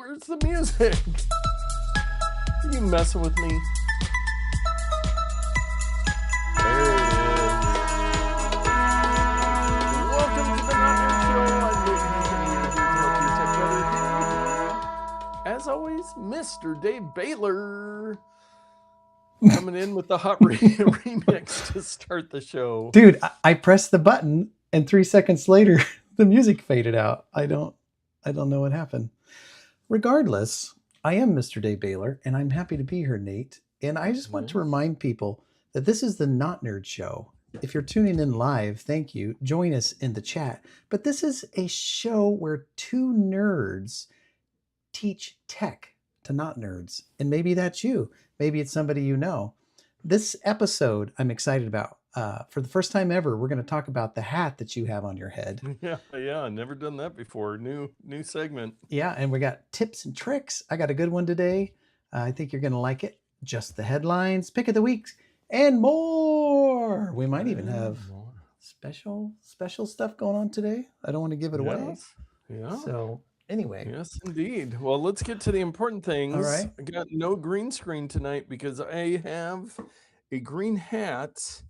Where's the music? Are you messing with me? There it is. Welcome to the Not Nerd Show. I'm Nick Hankin, here to help you tech better. As always, Mr. Dave Baylor coming in with the hot remix to start the show. Dude, I pressed the button and 3 seconds later the music faded out. I don't know what happened. Regardless, I am Mr. Dave Baylor and I'm happy to be here, Nate. And I just want to remind people that this is the Not Nerd Show. If you're tuning in live, thank you. Join us in the chat. But this is a show where two nerds teach tech to not nerds. And maybe that's you. Maybe it's somebody you know. This episode I'm excited about. For the first time ever, we're going to talk about the hat that you have on your head. Yeah, never done that before. New segment. Yeah, and we got tips and tricks. I got a good one today. I think you're going to like it. Just the headlines, pick of the week, and more. We might even have special stuff going on today. I don't want to give it away. Yeah. So anyway. Yes, indeed. Well, let's get to the important things. All right. I got no green screen tonight because I have a green hat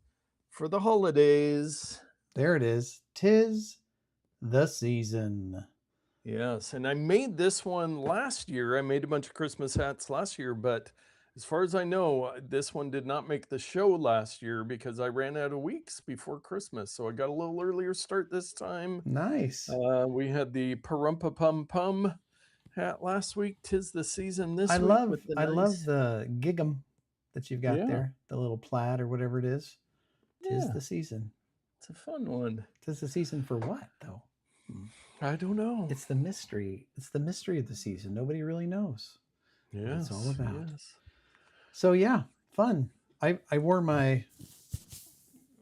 for the holidays. There it is. 'Tis the season. Yes, and I made this one last year. I made a bunch of Christmas hats last year, but as far as I know, this one did not make the show last year because I ran out of weeks before Christmas. So I got a little earlier start this time. Nice. We had the Parumpa Pum Pum hat last week. 'Tis the season this week. I love the gig'em that you've got there. The little plaid or whatever it is. 'Tis the season. It's a fun one. 'Tis the season for what, though? I don't know. It's the mystery. It's the mystery of the season. Nobody really knows. Yeah, it's all about. Yes. So yeah, fun. I wore my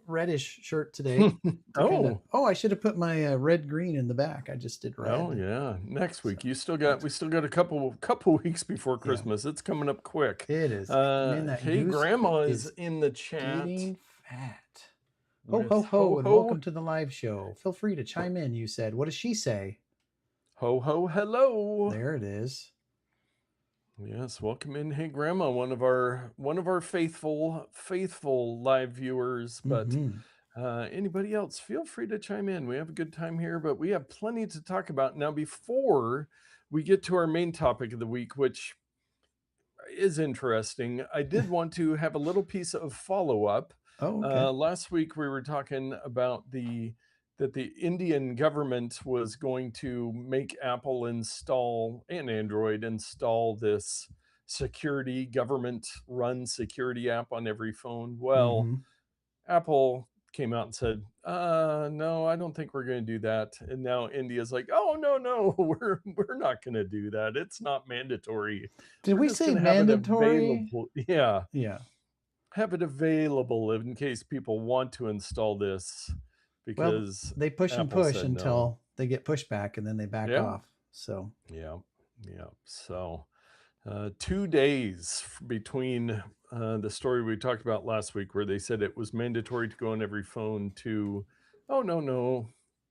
reddish shirt today. I should have put my red green in the back. I just did red. Oh yeah, next week. We still got a couple weeks before Christmas. It's coming up quick. It is. Hey, Grandma is in the chat. Getting fat. Ho, ho, ho, and welcome to the live show. Feel free to chime in, you said. What does she say? Ho, ho, hello. There it is. Yes, welcome in. Hey, Grandma, one of our faithful live viewers. But anybody else, feel free to chime in. We have a good time here, but we have plenty to talk about. Now, before we get to our main topic of the week, which is interesting, I did want to have a little piece of follow-up. Oh, okay. Last week we were talking about that the Indian government was going to make Apple install and Android install this government-run security app on every phone. Well, Apple came out and said, no, I don't think we're going to do that. And now India's like, oh, no, we're not going to do that. It's not mandatory. Did we say mandatory? Yeah. Have it available in case people want to install this, because they push and push until they get pushback and then they back off. So So 2 days between the story we talked about last week where they said it was mandatory to go on every phone to, oh no,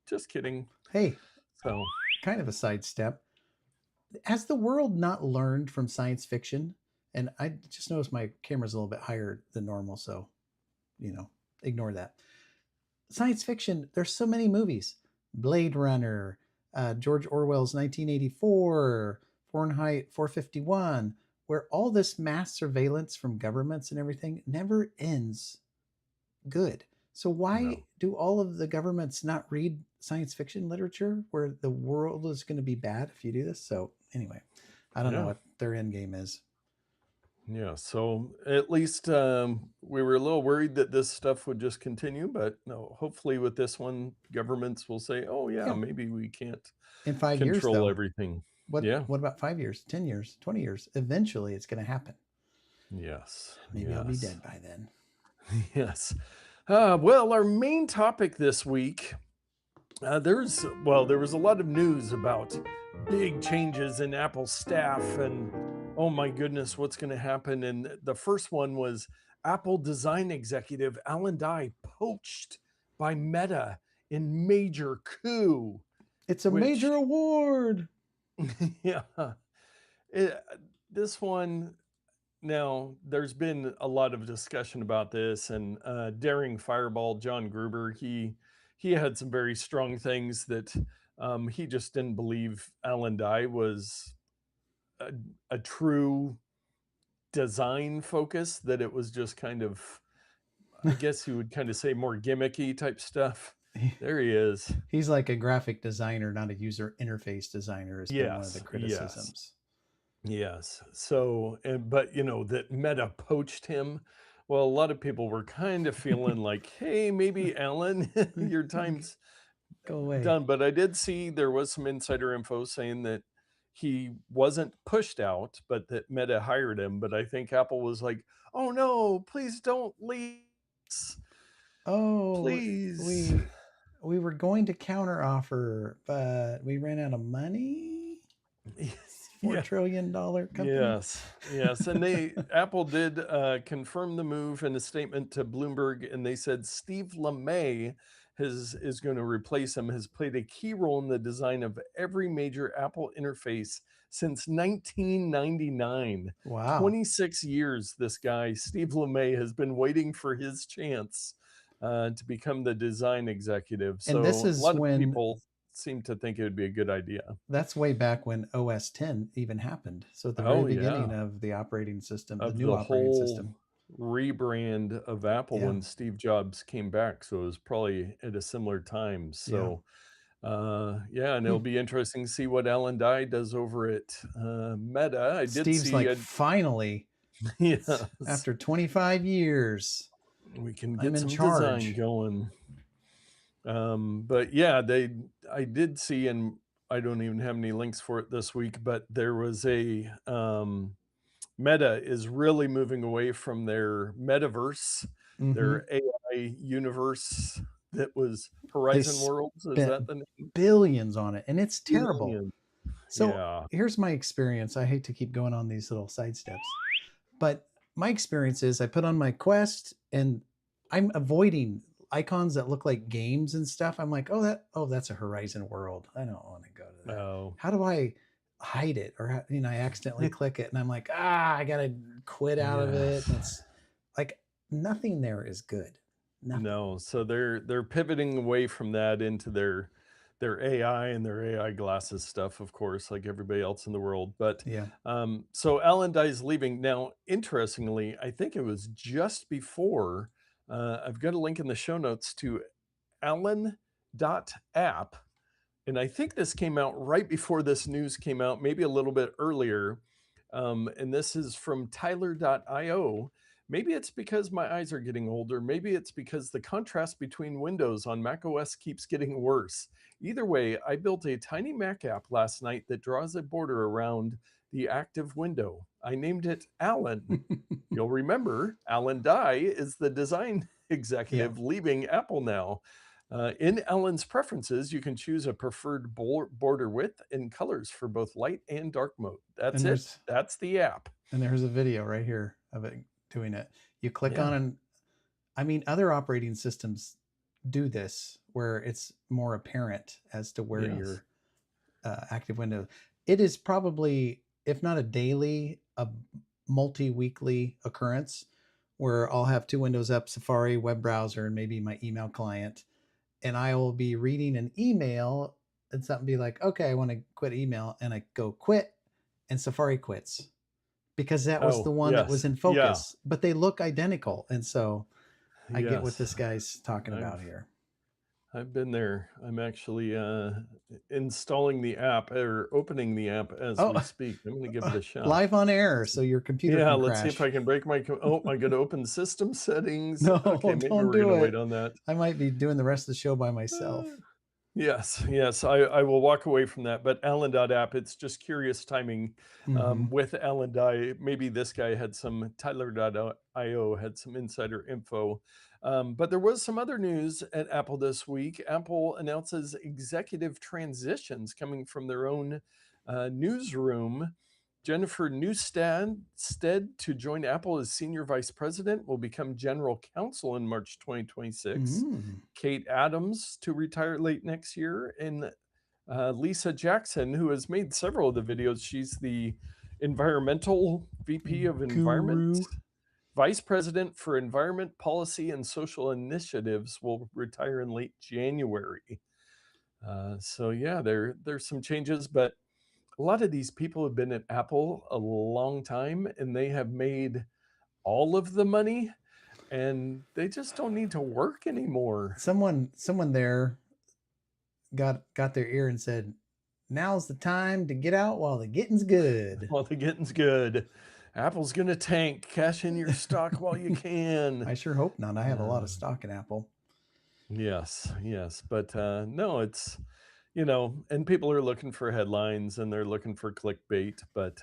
just kidding. Hey, so kind of a sidestep. Has the world not learned from science fiction? And I just noticed my camera's a little bit higher than normal, so, ignore that. Science fiction, there's so many movies. Blade Runner, George Orwell's 1984, Fahrenheit 451, where all this mass surveillance from governments and everything never ends good. So why do all of the governments not read science fiction literature where the world is going to be bad if you do this? So anyway, I don't know what their end game is. Yeah, so at least we were a little worried that this stuff would just continue, but no, hopefully with this one, governments will say, oh yeah. Maybe we can't in 5 years control though, everything. What about 5 years, 10 years, 20 years? Eventually it's going to happen. Yes. Maybe I'll be dead by then. Yes. Well, our main topic this week, there was a lot of news about big changes in Apple staff and oh my goodness, what's going to happen? And the first one was Apple design executive Alan.app poached by Meta in major coup. It's a major award. Yeah. It, this one, now there's been a lot of discussion about this, and Daring Fireball, John Gruber, he had some very strong things that he just didn't believe Alan.app was a, a true design focus, that it was just kind of, I guess you would kind of say, more gimmicky type stuff. There he is. He's like a graphic designer, not a user interface designer, has been one of the Yes, yes, criticisms. yes. So, but that Meta poached him. Well, a lot of people were kind of feeling like, hey, maybe Alan, your time's Go away. done. But I did see there was some insider info saying that he wasn't pushed out, but that Meta hired him. But I think Apple was like, oh no, please don't leave. Oh, Please. we were going to counter offer, but we ran out of money. $4 Yeah. trillion company. Yes, yes, and Apple did confirm the move in a statement to Bloomberg, and they said Steve LeMay is going to replace him. Has played a key role in the design of every major Apple interface since 1999. Wow. 26 years, this guy Steve LeMay has been waiting for his chance to become the design executive. And this So a is lot of when people seem to think it would be a good idea. that's way back when OS 10 even happened. So at the very Oh beginning yeah. of the operating system, the Of new the operating whole system. rebrand of Apple Yeah. when Steve Jobs came back, so it was probably at a similar time. Yeah. So, yeah, and it'll Hmm. be interesting to see what Alan Dye does over at Meta. I did Steve's see like, a finally, yes, after 25 years, we can I'm get in some design charge. going. But yeah, I did see, and I don't even have any links for it this week, but there was a Meta is really moving away from their metaverse, Mm-hmm. their AI universe that was They Horizon Worlds. Is spent that the name? billions on it, and it's terrible. Billion. So Yeah. here's my experience. I hate to keep going on these little side steps, but my experience is I put on my Quest and I'm avoiding icons that look like games and stuff. I'm like, oh, that's a Horizon World. I don't want to go to that. Oh. How do I hide it? Or I accidentally click it and I'm like, I gotta quit out of it. Yes. And it's like nothing there is good. Nothing. No. So they're pivoting away from that into their AI and their AI glasses stuff, of course, like everybody else in the world. But Yeah. so Alan Dye's leaving. Now, interestingly, I think it was just before. I've got a link in the show notes to Alan.app. And I think this came out right before this news came out, maybe a little bit earlier. And this is from Tyler.io. Maybe it's because my eyes are getting older. Maybe it's because the contrast between windows on macOS keeps getting worse. Either way, I built a tiny Mac app last night that draws a border around the active window. I named it Alan. You'll remember Alan Dye is the design Yeah. executive leaving Apple now. In Alan's preferences, you can choose a preferred border width and colors for both light and dark mode. That's And it. That's the app. there's a video right here of it doing it. You click Yeah. on an I mean, other operating systems do this where it's more apparent as to where Yes. your active window. It is probably, if not a daily, a multi-weekly occurrence where I'll have two windows up: Safari, web browser, and maybe my email client, and I will be reading an email and something be like, "Okay, I want to quit email," and I go quit, and Safari quits because that was the Oh, one that was yes. in Yeah. focus, but they look identical, and so I get what Yes. this guy's talking about I've here. I've been there. I'm actually installing the app or opening the app as we Oh, speak. I'm going to give it a shot. live on air, so your computer Yeah, can let's see if crash. I can break my. Oh, I got to open system settings. No, Okay, maybe don't we're going do to wait it. on that. I might be doing the rest of the show by myself. Yes, yes, I will walk away from that. But Alan.app, it's just curious timing Mm-hmm. with Alan Dye. Maybe this guy had some, Tyler.io had some insider info. But there was some other news at Apple this week. Apple announces executive transitions coming from their own newsroom. Jennifer Newstead to join Apple as senior vice president, will become general counsel in March 2026. Mm. Kate Adams to retire late next year, and Lisa Jackson, who has made several of the videos. She's the environmental VP of Environment, Guru. Vice President for Environment Policy and Social Initiatives will retire in late January. So yeah, there's some changes, but a lot of these people have been at Apple a long time, and they have made all of the money, and they just don't need to work anymore. Someone there got their ear and said, "Now's the time to get out while the getting's good." While the getting's good, Apple's gonna tank. Cash in your stock while you can. I sure hope not. I have a lot of stock in Apple. Yes, but no, it's and people are looking for headlines and they're looking for clickbait, but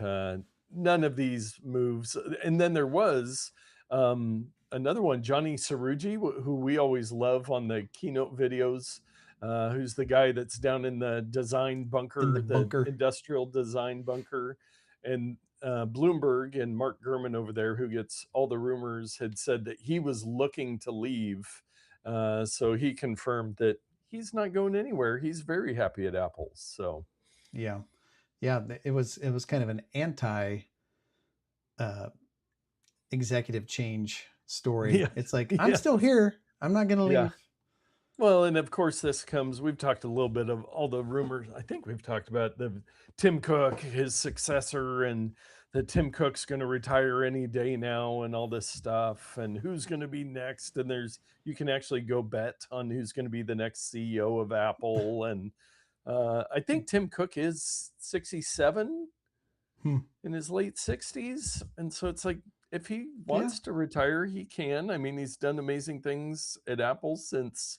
none of these moves. And then there was another one, Johny Srouji, who we always love on the keynote videos, who's the guy that's down in the design In the bunker, the bunker. industrial design bunker. And Bloomberg and Mark Gurman over there, who gets all the rumors, had said that he was looking to leave. So he confirmed that he's not going anywhere. He's very happy at Apple. So yeah, it was kind of an anti executive change story. yeah, It's like, I'm still here. I'm not going to leave. yeah. Well, and of course, we've talked a little bit of all the rumors. I think we've talked about the Tim Cook, his successor, and that Tim Cook's going to retire any day now, and all this stuff, and who's going to be next. And you can actually go bet on who's going to be the next CEO of Apple. And I think Tim Cook is 67 in his late 60s. And so it's like, if he wants to retire, he can. I mean, he's done amazing things at Apple since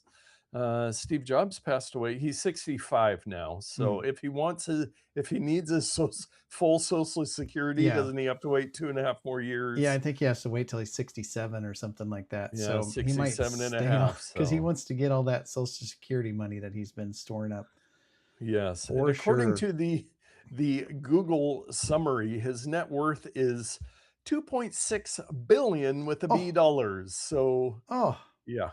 Steve Jobs passed away. He's 65 now. So if he needs his full Social Security, doesn't he have to wait 2.5 more years? Yeah, I think he has to wait till he's 67 or something like that. Yeah, so 67 he might and a half. because he wants to get all that Social Security money that he's been storing up. Yes. And according to the Google summary, his net worth is $2.6 billion with a B dollars. So yeah.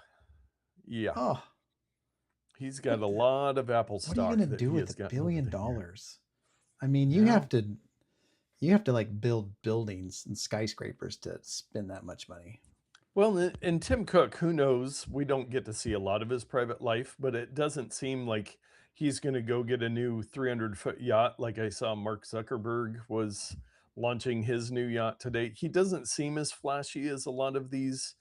He's got a lot of Apple stock. What are you going to do with $1 billion? I mean, you have to like build buildings and skyscrapers to spend that much money. Well, and Tim Cook, who knows? We don't get to see a lot of his private life, but it doesn't seem like he's going to go get a new 300-foot yacht like I saw Mark Zuckerberg was launching his new yacht today. He doesn't seem as flashy as a lot of these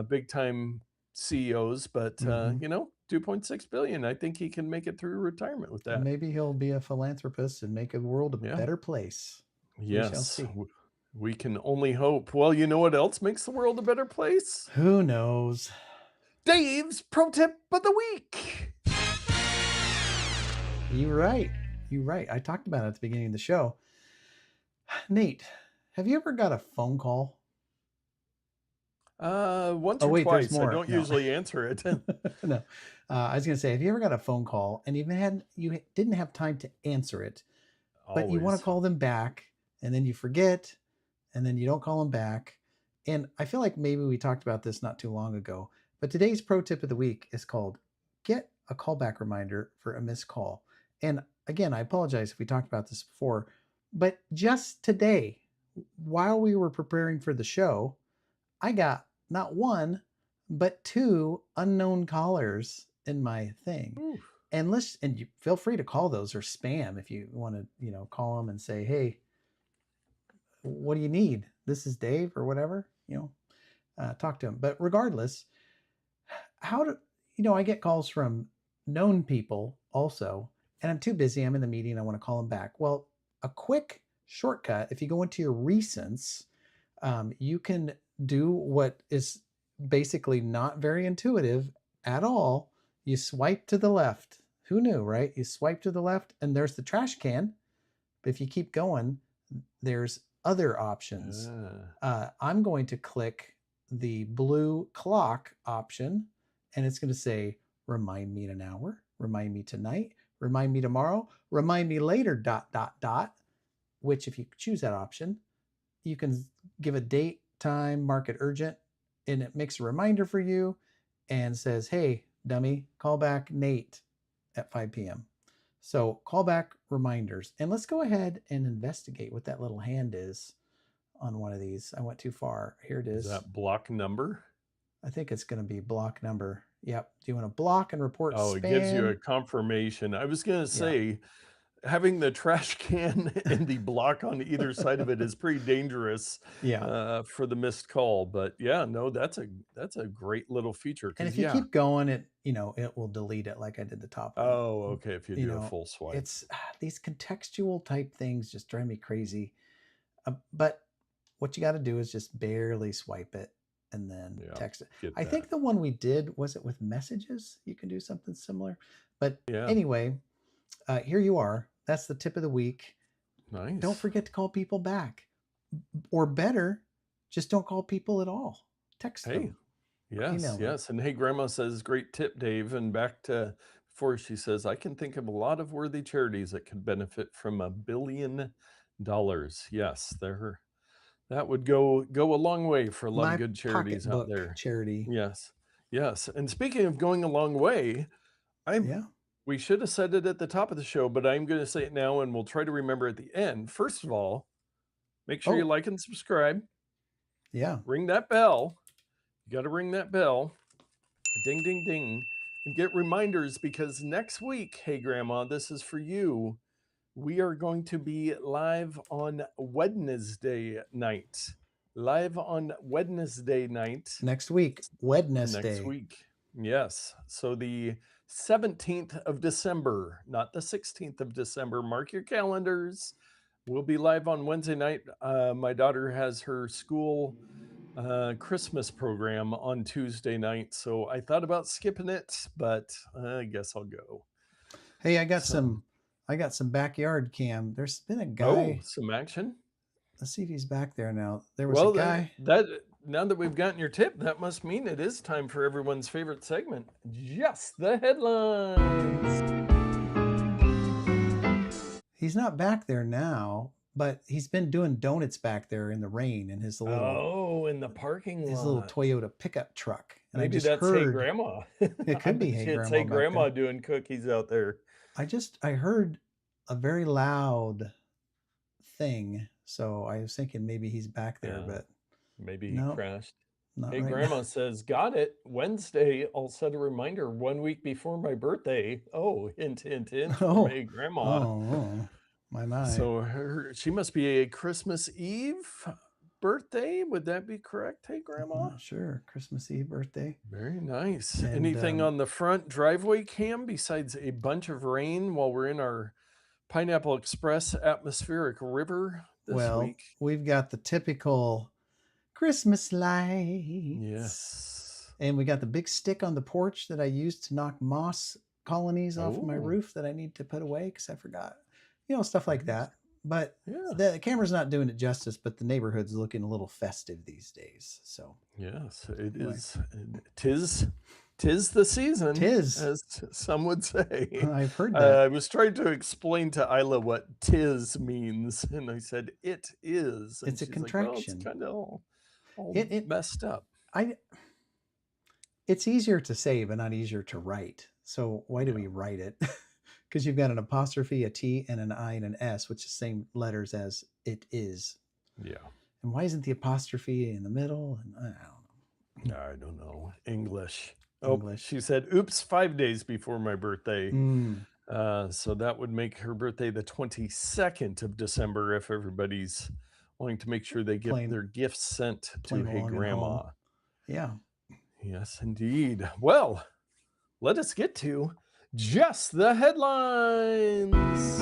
big-time CEOs, but 2.6 billion. I think he can make it through retirement with that. And maybe he'll be a philanthropist and make the world a better place. Yes, we shall see. We can only hope. Well, you know what else makes the world a better place? Who knows? Dave's Pro Tip of the Week. You're right. I talked about it at the beginning of the show. Nate, have you ever got a phone call? Once or twice. I don't usually answer it. No. I was going to say, have you ever got a phone call and you didn't have time to answer it, but you want to call them back and then you forget and then you don't call them back? And I feel like maybe we talked about this not too long ago, but today's pro tip of the week is called Get a Callback Reminder for a Missed Call. And again, I apologize if we talked about this before, but just today, while we were preparing for the show, I got not one, but 2 unknown callers in my thing. Ooh. And you feel free to call those or spam if you want to, call them and say, hey, what do you need? This is Dave or whatever, talk to them. But regardless, I get calls from known people also, and I'm too busy. I'm in the meeting. I want to call them back. Well, a quick shortcut, if you go into your recents, you can do what is basically not very intuitive at all. You swipe to the left. Who knew, right? You swipe to the left and there's the trash can. But if you keep going, there's other options. I'm going to click the blue clock option and it's going to say, remind me in an hour, remind me tonight, remind me tomorrow, remind me later, ... which if you choose that option, you can give a date, time, mark it urgent, and it makes a reminder for you and says, hey, dummy, call back Nate at 5 p.m. So callback reminders. And let's go ahead and investigate what that little hand is on one of these. I went too far. Here it Is is. that block number? I think it's going to be block number. Yep. Do you want to block and report Oh, it gives you a spam? confirmation. I was going to Yeah. say, having the trash can and the block on either side of it is pretty dangerous Yeah. for the missed call. But yeah, no, that's a great little feature And because if you yeah. keep going, it will delete it like I did the top one. Oh, okay. If you You do a know, full swipe. it's these contextual type things just drive me crazy. But what you got to do is just barely swipe it and then Yeah, text it. get I that. think the one we did, was it with messages? You can do something similar. But Yeah, anyway, here you are. That's the tip of the week. Don't nice. forget to call people back. Or better, just don't call people at all. Text Hey, them or yes, email them. yes. And hey, Grandma says, great tip, Dave. And back to before she says, I can think of a lot of worthy charities that could benefit from $1 billion. Yes, that would go a long way for a lot of My good charities out pocketbook there. charity. Yes, yes. And speaking of going a long way, I'm Yeah. we should have said it at the top of the show, but I'm going to say it now, and we'll try to remember at the end. First of all, make sure you Oh, like and subscribe. yeah. Ring that bell. You got to ring that bell. Ding, ding, ding. And get reminders because next week, hey, Grandma, this is for you. We are going to be live on Wednesday night. Live on Wednesday night Next week, next Wednesday. week. Yes. So the 17th of December, not the 16th of December. Mark your calendars. We'll be live on Wednesday night. My daughter has her school Christmas program on Tuesday night. So I thought about skipping it, but I guess I'll go. Hey, So, I got some backyard cam. There's been a oh, guy. some action. Let's see if he's back there now. There was a Well, guy. that now that we've gotten your tip, that must mean it is time for everyone's favorite segment, just the headlines. He's not back there now, but he's been doing donuts back there in the rain in Oh, in the parking his little lot. Toyota pickup truck. And I Maybe just that's Hey heard Grandma. it I could be bet Hey you it's Hey Grandma back Grandma there. doing cookies out there. I heard a very loud thing. So I was thinking maybe he's back there, Yeah, but maybe he no, crashed. not Hey right now. Grandma says, got it. Wednesday, I'll set a reminder 1 week before my birthday. Oh, hint, hint, hint from Oh, Hey Grandma. oh, my. So she must be a Christmas Eve birthday. Would that be correct? Hey, I'm Grandma. not sure. Christmas Eve birthday. Very nice. And Anything on the front driveway cam besides a bunch of rain while we're in our Pineapple Express atmospheric river this well, week? we've got the typical Christmas lights. Yes. And we got the big stick on the porch that I used to knock moss colonies off of my Oh, roof that I need to put away because I forgot. Stuff like nice. that. But Yeah. the camera's not doing it justice, but the neighborhood's looking a little festive these days. So Yes, it anyway, is. Tis the season, tis. as some would say. I've heard that. I was trying to explain to Isla what "tis" means, and I said "it is," and It's a she's like, "Well, it's contraction. kind of all It messed up." I it's easier to say, but not easier to write. So why do Yeah, we write it? Because you've got an apostrophe, a T, and an I and an S, which is the same letters as it is. yeah. And why isn't the apostrophe in the middle? And I don't know. I don't know English. Oh, English. she said, "Oops, 5 days before my birthday." Mm, So that would make her birthday the 22nd of December if everybody's wanting to make sure they get playing their gifts sent to playing Hey along at home. Grandma. Yeah. Yes, indeed. Well, let us get to just the headlines.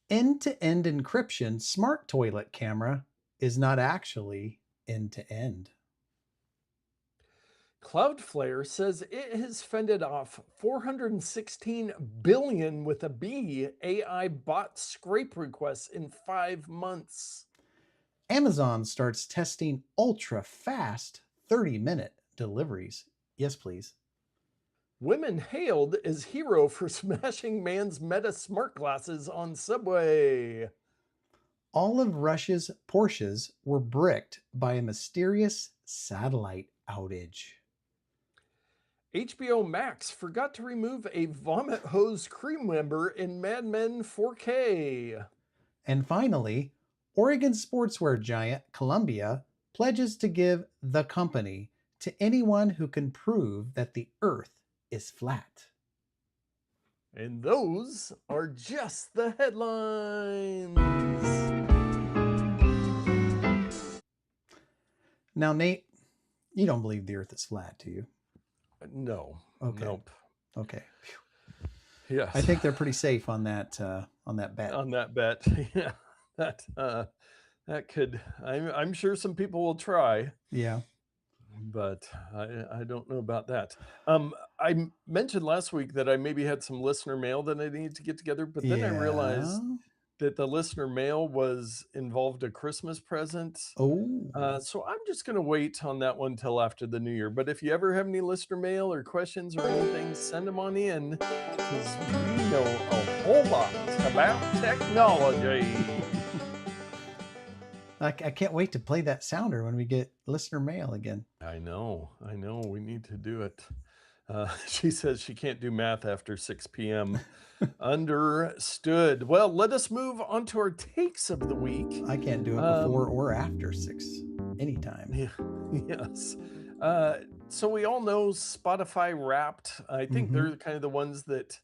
End-to-end encryption smart toilet camera is not actually end-to-end. Cloudflare says it has fended off 416 billion with a B AI bot scrape requests in 5 months. Amazon starts testing ultra-fast 30-minute deliveries. Yes, please. Women hailed as hero for smashing man's Meta smart glasses on subway. All of Russia's Porsches were bricked by a mysterious satellite outage. HBO Max forgot to remove a vomit hose crew member in Mad Men 4K. And finally, Oregon sportswear giant Columbia pledges to give the company to anyone who can prove that the earth is flat. And those are just the headlines. Now, Nate, you don't believe the earth is flat, do you? No. Okay. Nope. Okay. Yes. I think they're pretty safe on that bet. On that bet. Yeah. That could I'm sure some people will try. Yeah. But I don't know about that. I mentioned last week that I maybe had some listener mail that I needed to get together, but then I realized Yeah. that the listener mail was involved a Christmas present. Oh. So I'm just going to wait on that one till after the new year. But if you ever have any listener mail or questions or anything, send them on in because we know a whole lot about technology. I can't wait to play that sounder when we get listener mail again. I know. We need to do it. She says she can't do math after 6 p.m. Understood. Well, let us move on to our takes of the week. I can't do it before or after 6 anytime. Yeah, yes. So we all know Spotify Wrapped. I think they're kind of the ones that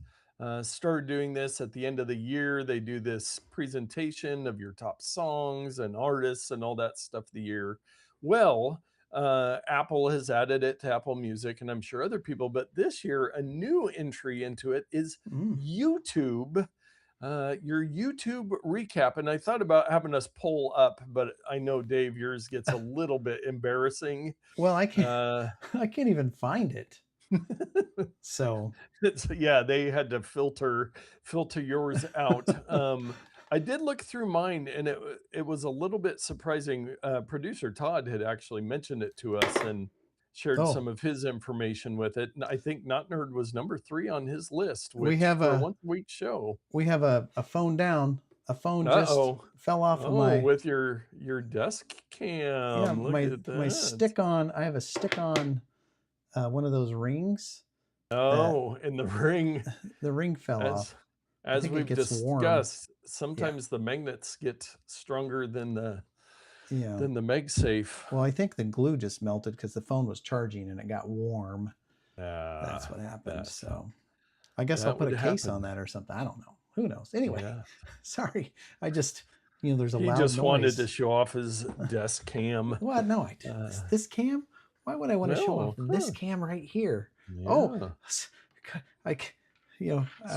started doing this at the end of the year. They do this presentation of your top songs and artists and all that stuff of the year. Well, Apple has added it to Apple Music, and I'm sure other people, but this year, a new entry into it is YouTube. Your YouTube recap. And I thought about having us pull up, but I know, Dave, yours gets a little bit embarrassing. Well, I can't even find it. So yeah, they had to filter yours out. I did look through mine, and it was a little bit surprising. Producer Todd had actually mentioned it to us and shared some of his information with it. And I think Not Nerd was number 3 on his list, which for a once-a-week show. We have a phone down. A phone just fell off of my with your desk cam. Yeah, Look at that. my stick on. I have a stick on one of those rings. And the ring. The ring fell off. As we've discussed, sometimes the magnets get stronger than the MagSafe. Well, I think the glue just melted because the phone was charging and it got warm. That's what happened. So I guess I'll put a case on that or something. I don't know. Who knows? Anyway, sorry. I just, there's a loud noise. He just wanted to show off his desk cam. Well, no, I did. This cam? Why would I want to show off this cam right here? Yeah. Oh, I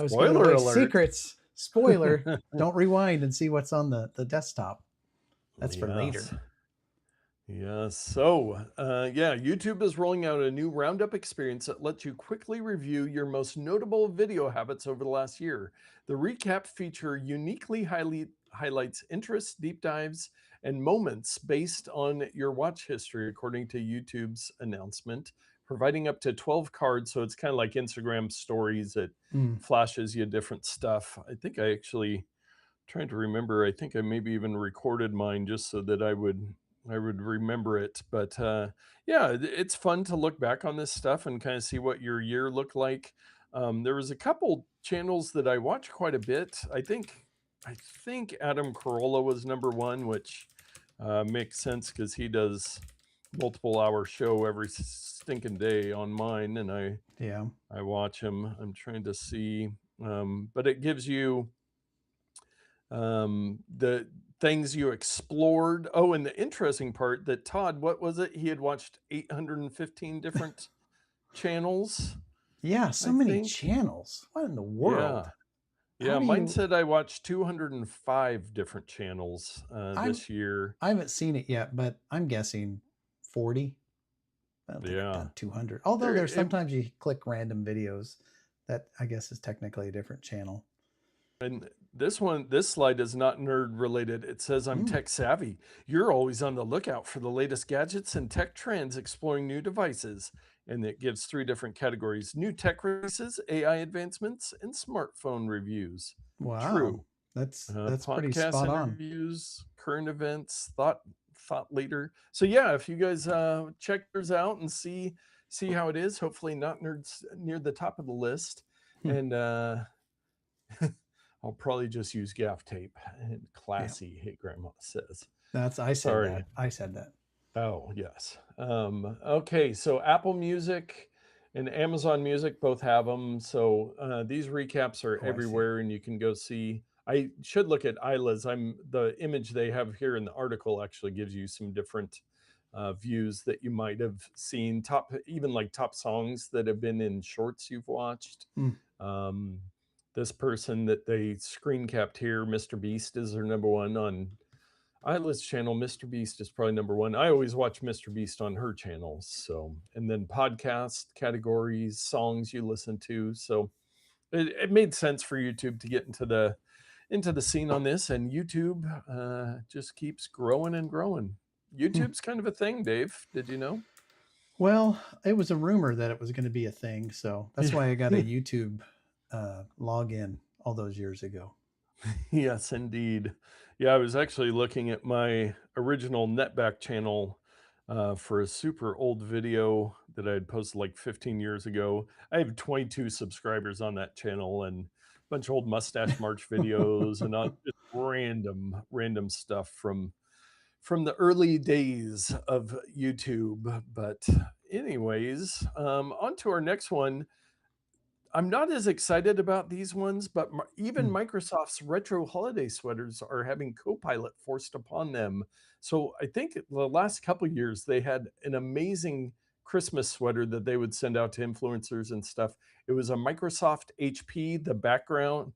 was giving away secrets. Spoiler. Don't rewind and see what's on the desktop. That's for later. Yes. So, YouTube is rolling out a new roundup experience that lets you quickly review your most notable video habits over the last year. The recap feature uniquely highlights interests, deep dives, and moments based on your watch history, according to YouTube's announcement, providing up to 12 cards. So it's kind of like Instagram stories. It flashes you different stuff. I think I actually, trying to remember, I think I maybe even recorded mine just so that I would remember it. But it's fun to look back on this stuff and kind of see what your year looked like. There was a couple channels that I watched quite a bit. I think Adam Carolla was number 1, which makes sense because he does multiple hour show every stinking day on mine, and I watch him. I'm trying to see, but it gives you the things you explored. Oh, and the interesting part that Todd, what was it? He had watched 815 different channels. Yeah, so many channels. What in the world? Yeah, mine said I watched 205 different channels this year. I haven't seen it yet, but I'm guessing 40. I don't think I've done 200. Although there's sometimes you click random videos that I guess is technically a different channel. And this slide is not nerd related. It says I'm tech savvy. You're always on the lookout for the latest gadgets and tech trends, exploring new devices. And it gives 3 different categories: new tech releases, AI advancements, and smartphone reviews. Wow. True. That's pretty spot on. Interviews, current events, thought leader. So yeah, if you guys check yours out and see see how it is. Hopefully not near the top of the list. Hmm. And I'll probably just use gaff tape. Yeah. Classy, Hey Grandma says. I said Sorry. that. I said that. Oh, yes. Okay, so Apple Music and Amazon Music both have them. So these recaps are Oh, I see. everywhere, and you can go see. I should look at Isla's. The image they have here in the article actually gives you some different views that you might have seen. Even like top songs that have been in shorts you've watched. Hmm. Um, this person that they screen capped here, Mr. Beast, is their number one on Isla's channel. Mr. Beast is probably number one. I always watch Mr. Beast on her channels. So, and then podcast categories, songs you listen to. So it made sense for YouTube to get into the scene on this, and YouTube just keeps growing and growing. Hmm. YouTube's kind of a thing, Dave. Did you know? Well, it was a rumor that it was going to be a thing, so that's why I got a YouTube login all those years ago. Yes, indeed. Yeah, I was actually looking at my original Netback channel for a super old video that I had posted like 15 years ago. I have 22 subscribers on that channel and a bunch of old Mustache March videos and just random stuff from the early days of YouTube. But anyways, on to our next one. I'm not as excited about these ones, but even Hmm. Microsoft's retro holiday sweaters are having Copilot forced upon them. So I think the last couple years they had an amazing Christmas sweater that they would send out to influencers and stuff. It was a Microsoft HP, the background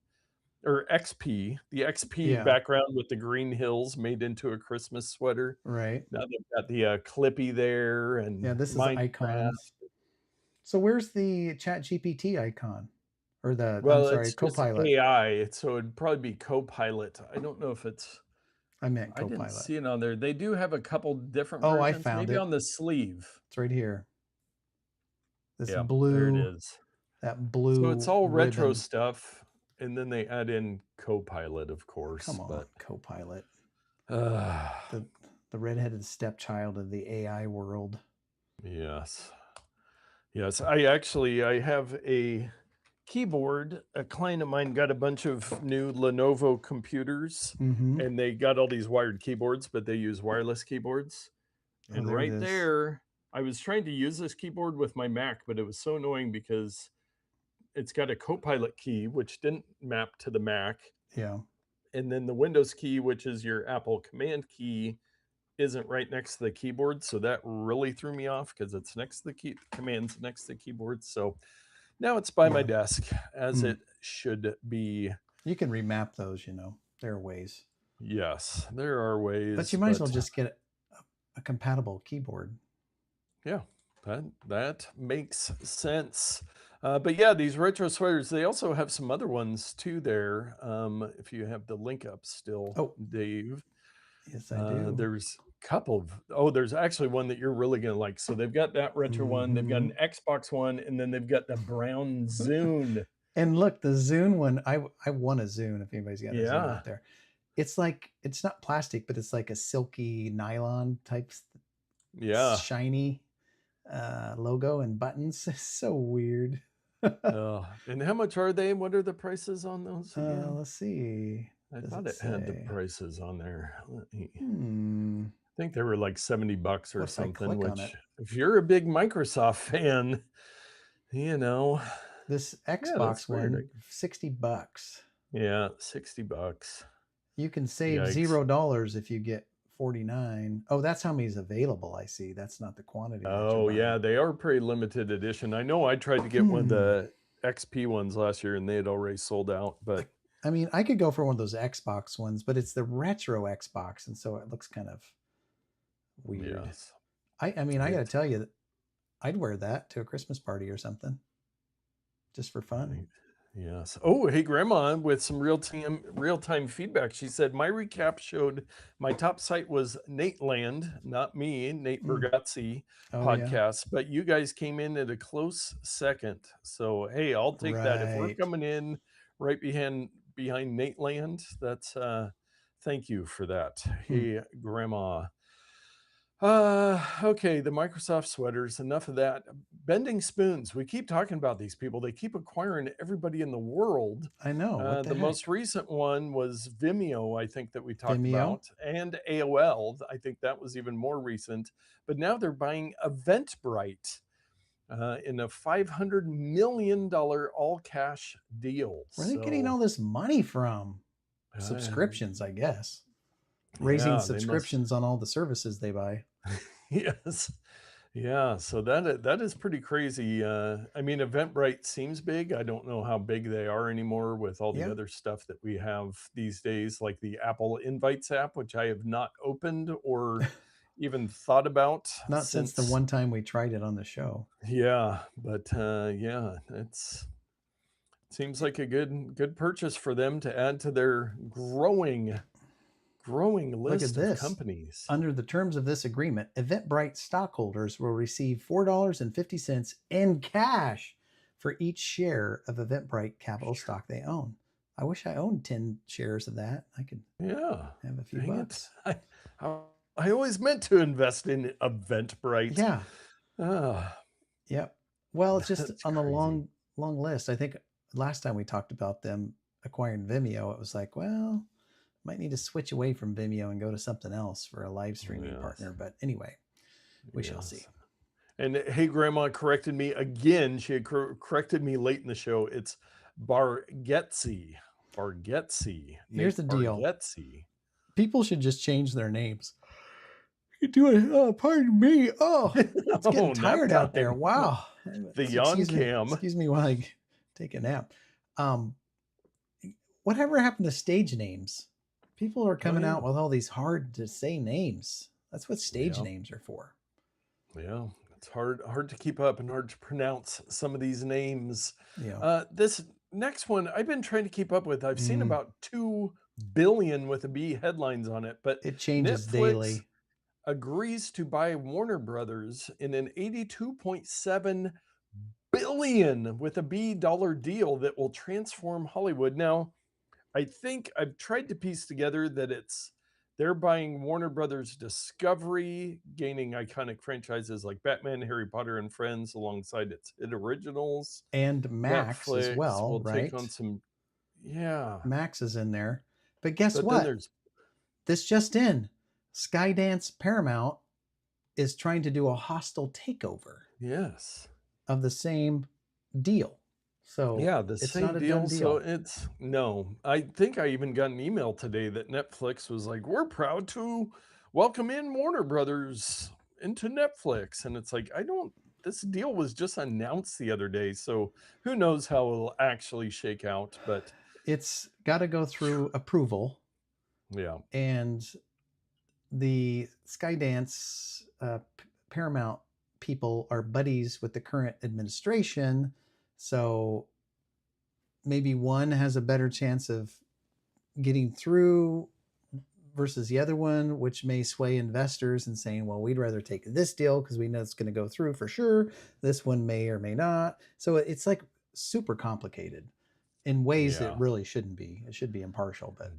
or XP, the XP Yeah, background with the green hills made into a Christmas sweater. right. Now they've got the Clippy there and Yeah, this is Minecraft. icons. So where's the Chat GPT icon? Or I'm Well, sorry, it's just Copilot. AI, so it'd probably be Copilot. I don't know if it's I meant I didn't Copilot. see it on there. They do have a couple different Oh, I versions, found maybe it. on the sleeve. It's right here. This Yeah, there it blue, is. that So it's blue all retro ribbon. stuff, and then they add in Copilot, of course, Come on, but Copilot. uh, The the redheaded stepchild of the AI world. yes. Yes, I have a keyboard. A client of mine got a bunch of new Lenovo computers, Mm-hmm. and they got all these wired keyboards, but they use wireless keyboards. Oh, And there it right is. there, I was trying to use this keyboard with my Mac, but it was so annoying because it's got a Copilot key, which didn't map to the Mac. Yeah. And then the Windows key, which is your Apple command key, isn't right next to the keyboard. So that really threw me off because it's next to the commands next to the keyboard. So now it's by my Yeah. desk as Hmm. it should be. You can remap those, There are ways. Yes, there are But ways, you might as well but just get a compatible keyboard. yeah, that makes sense. But yeah, these retro sweaters, they also have some other ones too there. If you have the link up still, Oh, Dave, yes, I do. there's a couple of, there's actually one that you're really gonna like. So they've got that retro one, they've got Mm-hmm. an Xbox one, and then they've got the brown Zune. And look, the Zune one, I won a Zune if anybody's got a Zune Yeah, out there. It's like it's not plastic, but it's like a silky nylon type yeah. shiny logo and buttons. It's so weird. And how much are they? What are the prices on those again? Let's see. I Does thought it it had the say? prices on there. Hmm. I think they were like 70 bucks or What if I something, click on it? which if you're a big Microsoft fan, you know, This yeah, that's Xbox weird. one, $60. Yeah, 60 bucks. You can save Yikes. $0 if you get 49. Oh, that's how many's available. I see. That's not the quantity that you're Oh, buying. yeah, they are pretty limited edition. I know I tried to get one of Hmm. the XP ones last year and they had already sold out, but I mean, I could go for one of those Xbox ones, but it's the retro Xbox, and so it looks kind of weird. yes. I mean, I got to It, tell you, I'd wear that to a Christmas party or something, just for fun. right. Yes. Oh, hey, Grandma, with some real time feedback. She said my recap showed my top site was Nate Land, not me, Nate Mm. Bargatze Oh yeah, podcast, but you guys came in at a close second. So hey, I'll take that. If we're right. coming in right behind Nate Land, that's thank you for that. Hmm. Hey, Grandma. Okay, the Microsoft sweaters, enough of that. Bending spoons. We keep talking about these people. They keep acquiring everybody in the world. I know. What the The most heck? recent one was Vimeo, I think, that we talked Vimeo? about, and AOL. I think that was even more recent. But now they're buying Eventbrite in a $500 million all cash deal. Where are they getting all So, this money from? uh, Subscriptions, I guess. Raising yeah, they must. subscriptions on all the services they buy. Yes. Yeah, so that is pretty crazy. I mean, Eventbrite seems big. I don't know how big they are anymore with all the Yeah. other stuff that we have these days, like the Apple Invites app, which I have not opened or even thought about Not since the since. one time we tried it on the show. Yeah, but yeah, it's seems like a good purchase for them to add to their growing Look at list of this. companies. Under the terms of this agreement, Eventbrite stockholders will receive $4.50 in cash for each share of Eventbrite capital stock they own. I wish I owned 10 shares of that. I could Yeah, have a few dang it. bucks. I I always meant to invest in Eventbrite. Yeah. Ah, Yep. Well, it's just that's on the crazy. long list. I think last time we talked about them acquiring Vimeo, it was like, well, might need to switch away from Vimeo and go to something else for a live streaming Yes, partner. But anyway, we shall see. yes. And hey, Grandma corrected me again. She had corrected me late in the show. It's Bargetzi. Bargetzi. Here's Nate the deal. Bargetzi. People should just change their names. You do it. Oh, pardon me. Oh, it's getting Oh, nap tired out there. time. Wow. The yawn Excuse me. cam. Excuse me while I take a nap. Um, whatever happened to stage names? People are Oh coming yeah. out with all these hard to say names. That's what stage Yeah. names are for. Yeah. It's hard to keep up and hard to pronounce some of these names. Yeah. This next one I've been trying to keep up with. I've seen Mm, about 2 billion with a B headlines on it, but it changes Netflix daily. agrees to buy Warner Brothers in an 82.7 billion with a B dollar deal that will transform Hollywood. Now, I think I've tried to piece together that they're buying Warner Brothers Discovery, gaining iconic franchises like Batman, Harry Potter, and Friends alongside its hit originals. And Max as Netflix well, will take on right? some, yeah, Max is in there. But guess but then what? there's, This just in. Skydance Paramount is trying to do a hostile takeover yes. of the same deal. So Yeah, the it's same not a done deal. So deal. it's no. I think I even got an email today that Netflix was like, "We're proud to welcome in Warner Brothers into Netflix." And it's like, I don't this deal was just announced the other day, so who knows how it'll actually shake out, but It's got to go through approval, yeah. and the Skydance Paramount people are buddies with the current administration. So maybe one has a better chance of getting through versus the other one, which may sway investors and saying, well, we'd rather take this deal because we know it's going to go through for sure. This one may or may not. So it's like super complicated in ways that Yeah. really shouldn't be. It should be impartial, but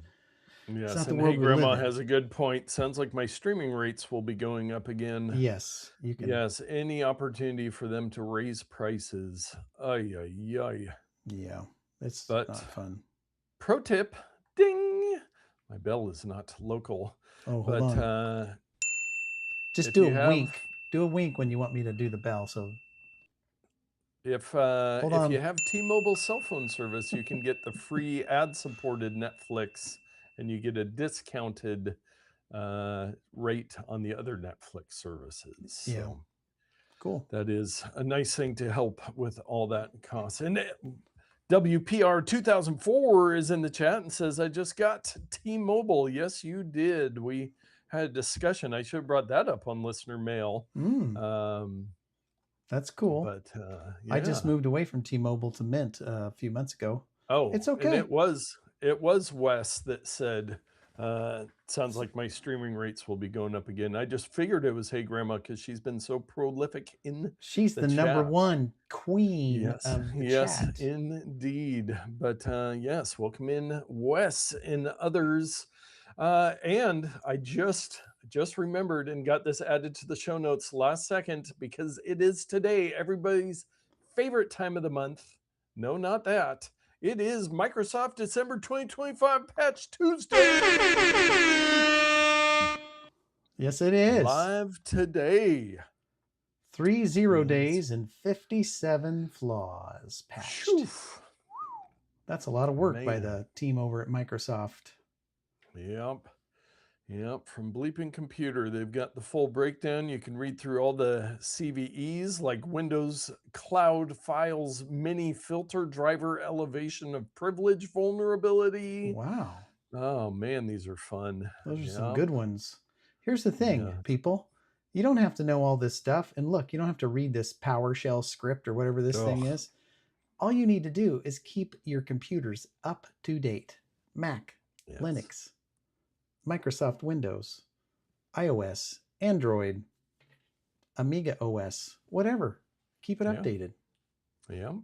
it's Yes, not the and hey, world we live grandma in. has a good point. Sounds like my streaming rates will be going up again. Yes, you can. Yes, any opportunity for them to raise prices. Ay, ay, ay. Yeah, it's But not fun. pro tip, ding! My bell is not local, Oh, hold but on. Just if do a you have wink. Do a wink when you want me to do the bell. So hold if you on. have T-Mobile cell phone service, you can get the free ad-supported Netflix, and you get a discounted rate on the other Netflix services. Yeah, So cool. that is a nice thing to help with all that cost. And WPR 2004 is in the chat and says, I just got T-Mobile. Yes, you did. We had a discussion. I should have brought that up on listener mail. Mm, Um, that's cool. but I just yeah. moved away from T-Mobile to Mint a few months ago. It's Oh, and okay. it was Wes that said, sounds like my streaming rates will be going up again. I just figured it was Hey Grandma because she's been so prolific in She's the the number chat. one queen Yes, of the yes, chat. indeed. But yes, welcome in Wes and others. And I just remembered and got this added to the show notes last second because it is today everybody's favorite time of the month. No, not that. It is Microsoft December 2025 Patch Tuesday. Yes, it is. Live today. 30 Yes. days and 57 flaws patched. Phew. That's a lot of work by Man. the team over at Microsoft. Yep. Yep, from Bleeping Computer, they've got the full breakdown. You can read through all the CVEs like Windows Cloud Files Mini Filter Driver Elevation of Privilege Vulnerability. Wow. Oh man, these are fun. Those are Yep. some good ones. Here's the thing, Yeah. people. You don't have to know all this stuff. And look, you don't have to read this PowerShell script or whatever this thing Ugh. is. All you need to do is keep your computers up to date. Mac, Yes. Linux, Microsoft Windows, iOS, Android, Amiga OS, whatever. Keep it Yeah. updated. Yep.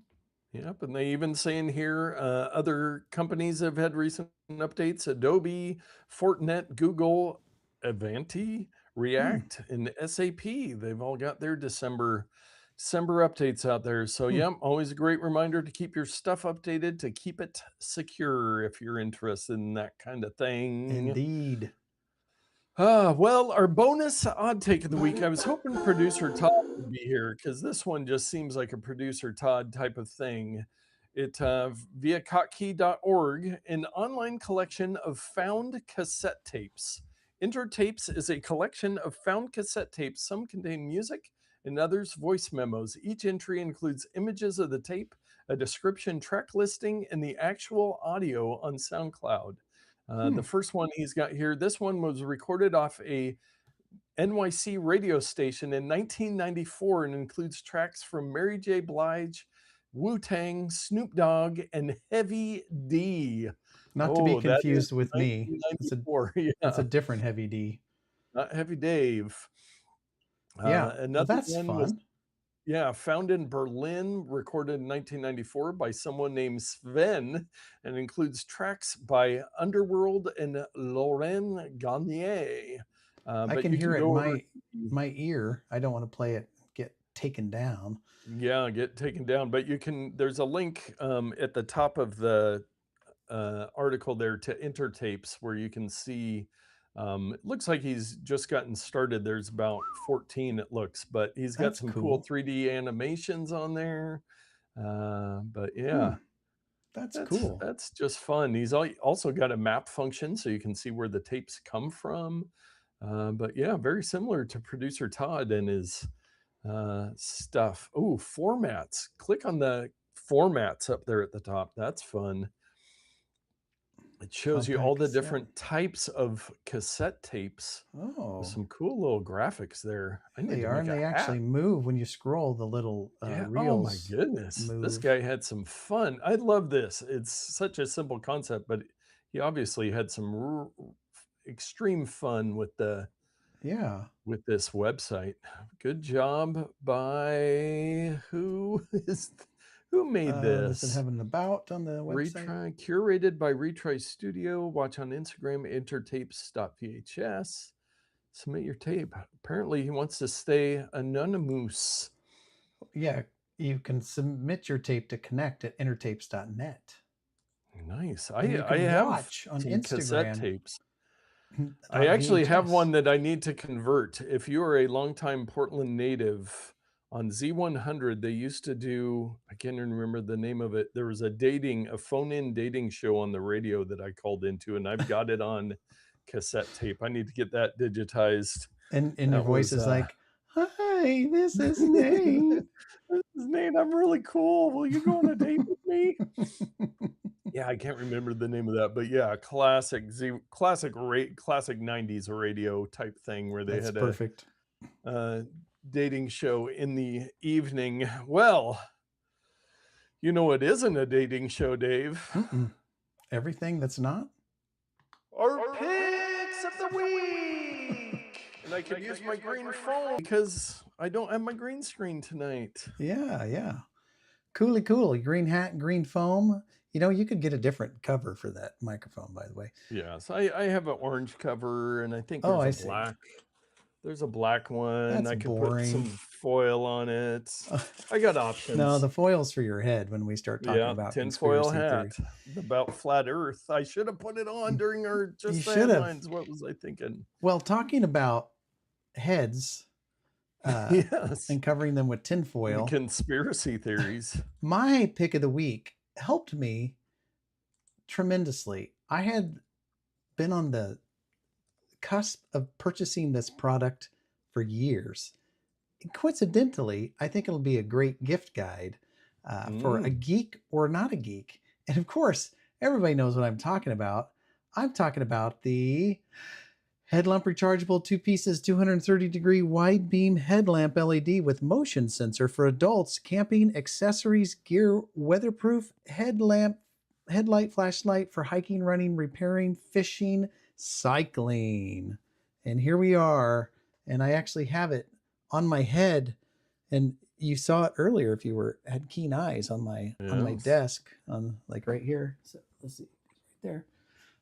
Yep. And they even say in here other companies have had recent updates: Adobe, Fortinet, Google, Avanti, React, and SAP. They've all got their December updates out there. So, yep, always a great reminder to keep your stuff updated, to keep it secure if you're interested in that kind of thing. Indeed. Well, our bonus odd take of the week. I was hoping producer Todd would be here because this one just seems like a producer Todd type of thing. It via kotkey.org, an online collection of found cassette tapes. Intertapes is a collection of found cassette tapes. Some contain music and others voice memos. Each entry includes images of the tape, a description, track listing, and the actual audio on SoundCloud. The first one he's got here, this one was recorded off a NYC radio station in 1994 and includes tracks from Mary J. Blige, Wu-Tang, Snoop Dogg, and Heavy D. Not to be That is confused with me. 1994. That's a Yeah, different Heavy D. not Heavy Dave. Yeah, well, Another that's one fun. was, yeah, found in Berlin, recorded in 1994 by someone named Sven, and includes tracks by Underworld and Laurent Garnier. I But can you hear can it go over, my ear. I don't want to play it get taken down. yeah, get taken down. But you can, there's a link at the top of the article there to Intertapes where you can see. It looks like he's just gotten started. There's about 14, it looks, but he's got That's some cool. cool 3D animations on there. But yeah, That's cool. That's just fun. He's also got a map function so you can see where the tapes come from. But yeah, very similar to producer Todd and his stuff. Oh, formats. Click on the formats up there at the top. That's fun. It shows you Compact all the cassette. different types of cassette tapes Oh, with some cool little graphics there. I need they to are, make and a they hat. actually move when you scroll. The little Yeah. Oh my reels goodness. This move. guy had some fun. I love this. It's such a simple concept, but he obviously had some extreme fun with Yeah. this website. Good job by who made Does it this? have an about on the website? Retry, curated by Retry Studio. Watch on Instagram, intertapes.vhs. Submit your tape. Apparently, he wants to stay anonymous. Yeah, you can submit your tape to connect at intertapes.net. Nice. And you I can have watch on some cassette Instagram. tapes. I actually have .vhs. one that I need to convert. If you are a longtime Portland native, on Z100, they used to do, I can't even remember the name of it. There was a phone-in dating show on the radio that I called into, and I've got it on cassette tape. I need to get that digitized. And your That voice was is like, "Hi, this is Nate." This is Nate. I'm really cool. Will you go on a date with me? Yeah, I can't remember the name of that, but yeah, classic 90s radio type thing where they That's had perfect. a dating show in the evening. Well, you know it isn't a dating show, Dave. Everything that's not? Our picks of the week! And I could use my green phone because I don't have my green screen tonight. Yeah. Cooly cool. Green hat, green foam. You could get a different cover for that microphone, by the way. Yes, I have an orange cover, and I think Oh, there's I a see. black. There's a black one. That's I could put some boring. foil on it. I got No, options. the foil's for your head when we start talking Yeah, about tinfoil conspiracy hat theories. about flat Earth. I should have put it on during our You just the should have. headlines. What was I thinking? Well, talking about heads Yes, and covering them with the tinfoil, conspiracy theories. my pick of the week helped me tremendously. I had been on the cusp of purchasing this product for years. Coincidentally, I think it'll be a great gift guide for a geek or not a geek. And of course, everybody knows what I'm talking about. I'm talking about the Headlamp Rechargeable 2 pieces 230-degree wide beam headlamp LED with motion sensor for adults, camping, accessories, gear, weatherproof headlight flashlight for hiking, running, repairing, fishing, cycling. And here we are, and I actually have it on my head, and you saw it earlier if you had keen eyes on my Yes. desk, on like right here. So let's see, right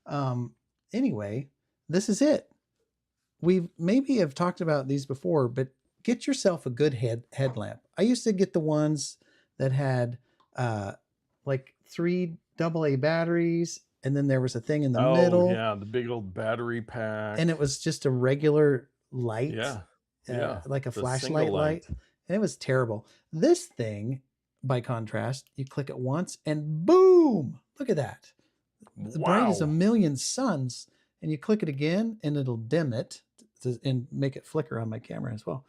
there. Anyway, this is it. We maybe have talked about these before, but get yourself a good headlamp. I used to get the ones that had like 3 AA batteries, and then there was a thing in the Oh middle, yeah, the big old battery pack. and it was just a regular light, Yeah, yeah, like a the single flashlight light, light. and it was terrible. This thing, by contrast, you click it once, and boom! Look at that, bright as a Wow. million suns. And you click it again, and it'll dim it and make it flicker on my camera as well.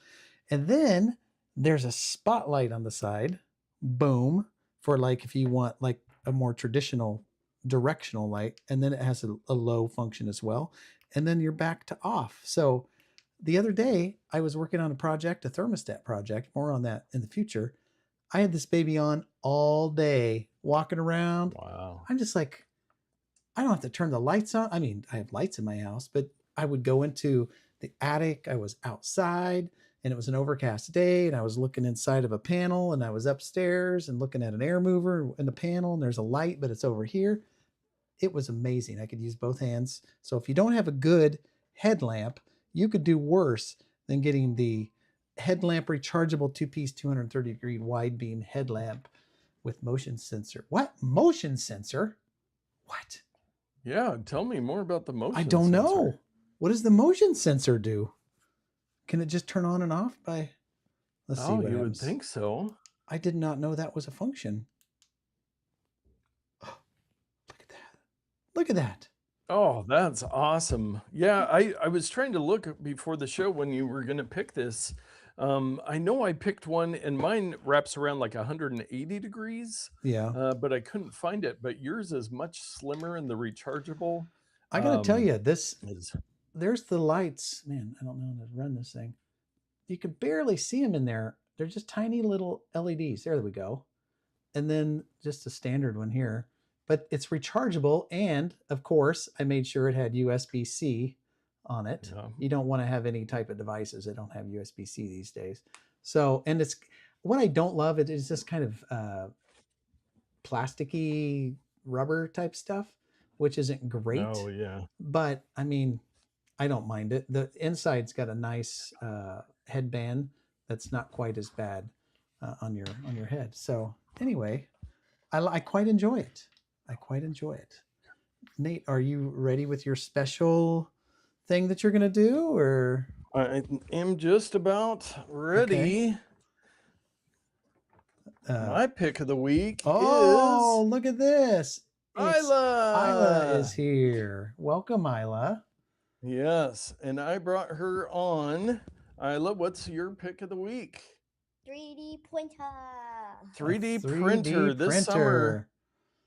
And then there's a spotlight on the side, boom, for like if you want like a more traditional directional light. And then it has a low function as well. And then you're back to off. So the other day, I was working on a project, a thermostat project, more on that in the future. I had this baby on all day, walking around. Wow. I'm just like, I don't have to turn the lights on. I mean, I have lights in my house, but I would go into the attic. I was outside, and it was an overcast day, and I was looking inside of a panel, and I was upstairs and looking at an air mover in the panel, and there's a light, but it's over here. It was amazing. I could use both hands. So if you don't have a good headlamp, you could do worse than getting the Headlamp Rechargeable 2-piece 230-degree wide beam headlamp with motion sensor. What? Motion sensor? What? Yeah, tell me more about the motion I don't sensor. know. What does the motion sensor do? Can it just turn on and off by? Let's see Oh, what you would happens. think so. I did not know that was a function. Oh, look at that. Look at that. Oh, that's awesome. Yeah, I was trying to look before the show when you were gonna pick this. I know I picked one, and mine wraps around like 180 degrees, Yeah. but I couldn't find it. But yours is much slimmer in the rechargeable. I got to tell you, Is there's the lights. Man, I don't know how to run this thing. You can barely see them in there. They're just tiny little LEDs. There we go. And then just a standard one here. But it's rechargeable. And of course, I made sure it had USB-C on it. yeah. You don't want to have any type of devices that don't have USB-C these days. So, and it's what I don't love, it is this kind of plasticky rubber type stuff, which isn't great. Oh, yeah. But I mean, I don't mind it. The inside's got a nice headband that's not quite as bad on your head. So anyway, I quite enjoy it. I quite enjoy it. Nate, are you ready with your special thing that you're gonna do, or? I am just about ready. My pick of the week Oh, is look at this. Isla. Isla is here. Welcome, Isla. Yes, and I brought her on. Isla, what's your pick of the week? 3D printer. 3D 3D printer this printer. summer.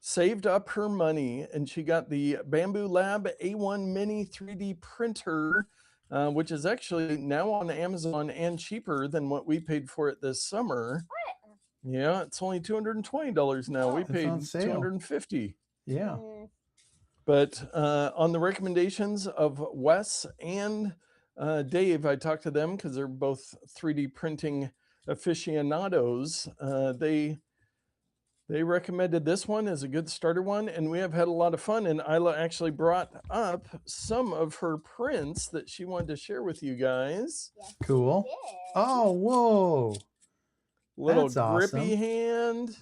Saved up her money, and she got the Bambu Lab A1 Mini 3D printer, which is actually now on Amazon and cheaper than what we paid for it this summer. What? Yeah, it's only $220 now. We It's paid on sale. $250. Yeah. But on the recommendations of Wes and Dave, I talked to them because they're both 3D printing aficionados. They They recommended this one as a good starter one, and we have had a lot of fun. And Isla actually brought up some of her prints that she wanted to share with you guys. Yes, Cool. she did. Oh, whoa. Little That's awesome. grippy hand.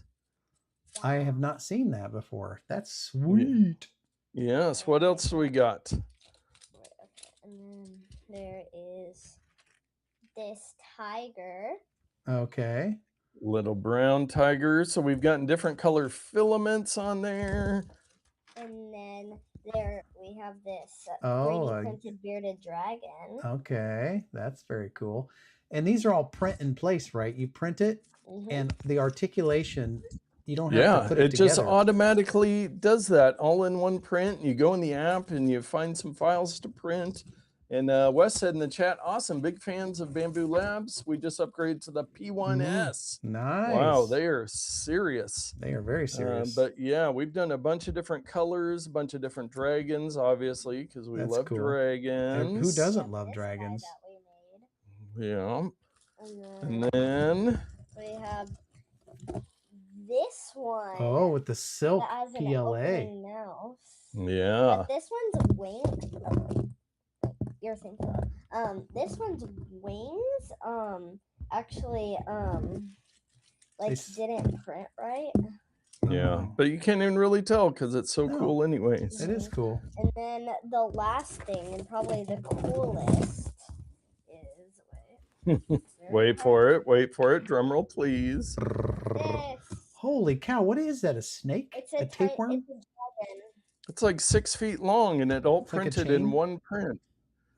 I have not seen that before. That's sweet. Yes. What else do we got? Okay. And then there is this tiger. Okay. Little brown tiger. So we've gotten different color filaments on there. And then there we have this Oh, 3D printed bearded dragon. Okay, that's very cool. And these are all print in place, right? You print it, and the articulation, you don't have to put it together. Just automatically does that all in one print. You go in the app and you find some files to print. And Wes said in the chat, awesome, big fans of Bambu Labs. We just upgraded to the P1S. Nice. Wow, they are serious. They are very serious. But yeah, we've done a bunch of different colors, a bunch of different dragons, obviously, because we love dragons. Who doesn't love dragons? That we made. Yeah. And then we have this one. Oh, with the silk that has an PLA. opening mouth. Yeah. But this one's wings. You're thinking. This one's wings. Actually, didn't print right. Yeah, but you can't even really tell because it's so cool anyways. It is cool. And then the last thing, and probably the coolest, is wait for it. Drum roll, please. this. Holy cow! What is that? A snake? It's a tapeworm? It's a dragon. It's like 6 feet long, and it all It's like a printed in chain? one print.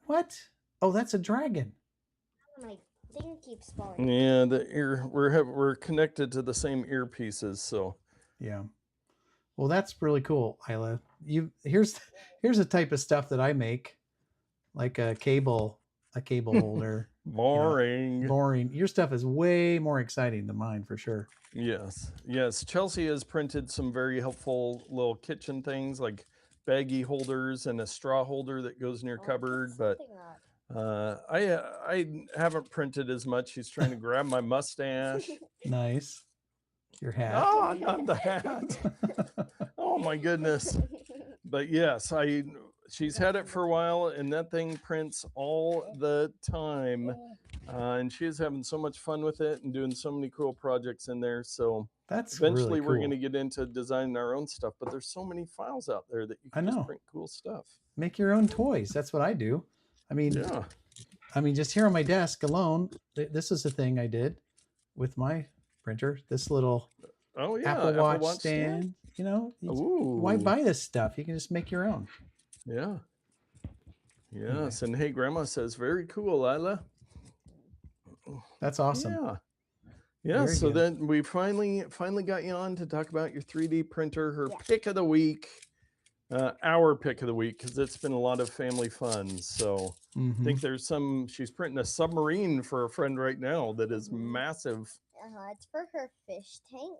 What? Oh, that's a dragon. My thing keeps falling. Yeah, the ear. We're connected to the same earpieces, so. Yeah. Well, that's really cool, Isla. Here's the type of stuff that I make, like a cable holder. Boring. Boring. Your stuff is way more exciting than mine, for sure. Yes. Chelsea has printed some very helpful little kitchen things like baggie holders and a straw holder that goes in your cupboard. But I haven't printed as much. She's trying to grab my mustache. Nice. Your hat. Oh, not the hat. Oh my goodness. But yes, she's had it for a while, and that thing prints all the time. And she's having so much fun with it and doing so many cool projects in there. So that's eventually really we're cool. going to get into designing our own stuff. But there's so many files out there that you can just print cool stuff. Make your own toys. That's what I do. I mean, just here on my desk alone, this is a thing I did with my printer. This little Apple Watch stand. You know, why buy this stuff? You can just make your own. Yeah. Yes. And hey, Grandma says, very cool, Isla. That's awesome. Yeah. So then we finally got you on to talk about your 3D printer, her pick of the week, our pick of the week, because it's been a lot of family fun. So I think there's she's printing a submarine for a friend right now that is massive. It's for her fish tank.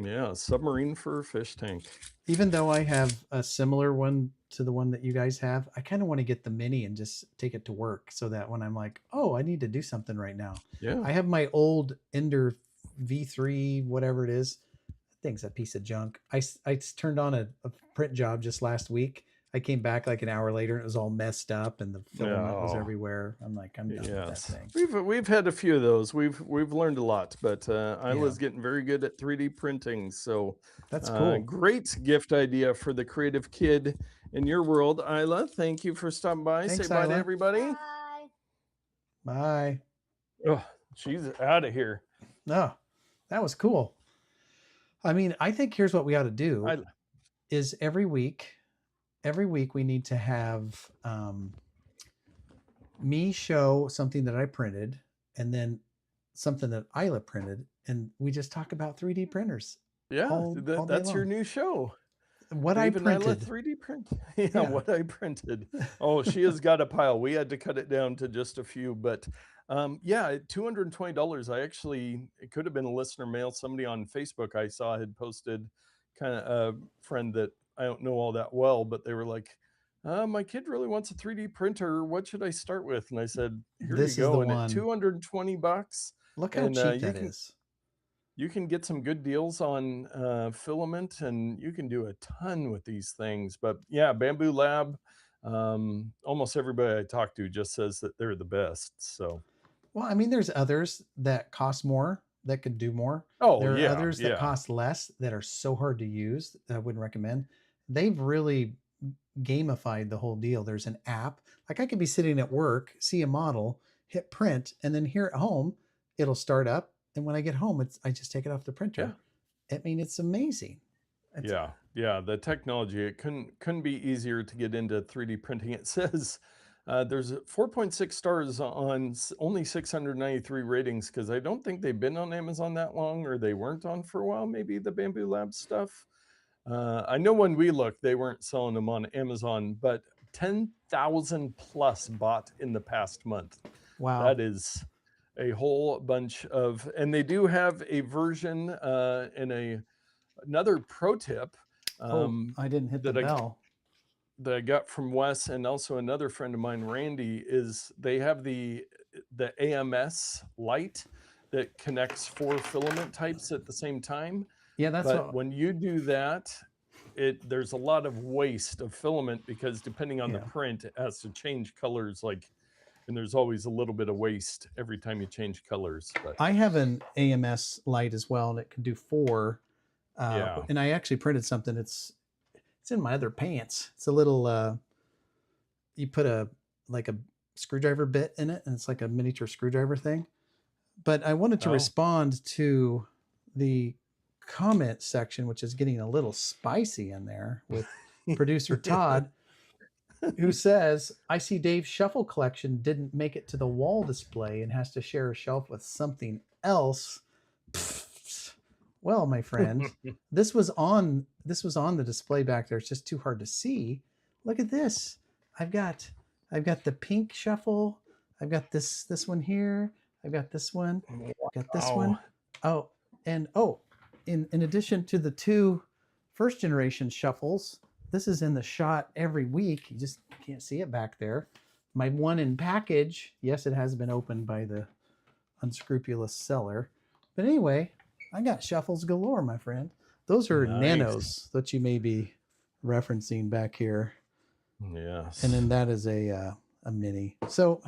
Yeah, submarine for a fish tank. Even though I have a similar one to the one that you guys have, I kind of want to get the mini and just take it to work so that when I'm like, oh, I need to do something right now. Yeah. I have my old Ender V3, whatever it is. That thing's a piece of junk. I turned on a print job just last week. I came back like an hour later and it was all messed up and the filament was everywhere. I'm like, I'm done with that thing. We've had a few of those. We've learned a lot, but Isla's getting very good at 3D printing. So that's cool. Great gift idea for the creative kid in your world, Isla. Thank you for stopping by. Thanks, Say bye Isla. to everybody. Bye. Bye. Oh, she's out of here. No, that was cool. I mean, I think here's what we ought to do is every week we need to have me show something that I printed and then something that Isla printed, and we just talk about 3D printers. Yeah, that's your new show. What I printed. 3D print. Yeah, what I printed. Oh, she has got a pile. We had to cut it down to just a few, but $220. It could have been a listener mail. Somebody on Facebook I saw had posted, kind of a friend that I don't know all that well, but they were like, my kid really wants a 3D printer. What should I start with? And I said, here this you go. Is the and one. $220. Look how cheap that is. you can get some good deals on filament, and you can do a ton with these things. But yeah, Bambu Lab, almost everybody I talk to just says that they're the best. So, Well, I mean, there's others that cost more that could do more. oh There are yeah, others that yeah, cost less that are so hard to use that I wouldn't recommend. They've really gamified the whole deal. There's an app. Like I could be sitting at work, see a model, hit print, and then here at home, it'll start up. And when I get home, I just take it off the yeah. printer. I mean, it's amazing. It's Yeah, yeah, the technology, it couldn't be easier to get into 3D printing. It says there's 4.6 stars on only 693 ratings, because I don't think they've been on Amazon that long, or they weren't on for a while, maybe the Bambu Lab stuff. I know when we looked, they weren't selling them on Amazon, but 10,000 plus bought in the past month. wow. That is a whole bunch of, and they do have a version and another pro tip Oh, I didn't hit the that I bell. that I got from Wes, and also another friend of mine, Randy, is they have the AMS light that connects 4 filament types at the same time. Yeah, that's But what. when you do that, there's a lot of waste of filament, because depending on the Yeah. print, it has to change colors, like, and there's always a little bit of waste every time you change colors. But I have an AMS light as well, and it can do 4. yeah. And I actually printed something. It's in my other pants. It's a little you put a screwdriver bit in it, and it's like a miniature screwdriver thing. But I wanted to Oh. respond to the comment section, which is getting a little spicy in there with producer Todd, who says, I see Dave's shuffle collection didn't make it to the wall display and has to share a shelf with something else. Well, my friend, this was on the display back there. It's just too hard to see. Look at this. I've got the pink shuffle. I've got this one here. I've got this one. I've got this one. Oh, and in addition to the 2 first generation shuffles, this is in the shot every week. You just can't see it back there. My one in package, yes, it has been opened by the unscrupulous seller. But anyway, I got shuffles galore, my friend. Those are Nice. nanos that you may be referencing back here. Yes. And then that is a mini. So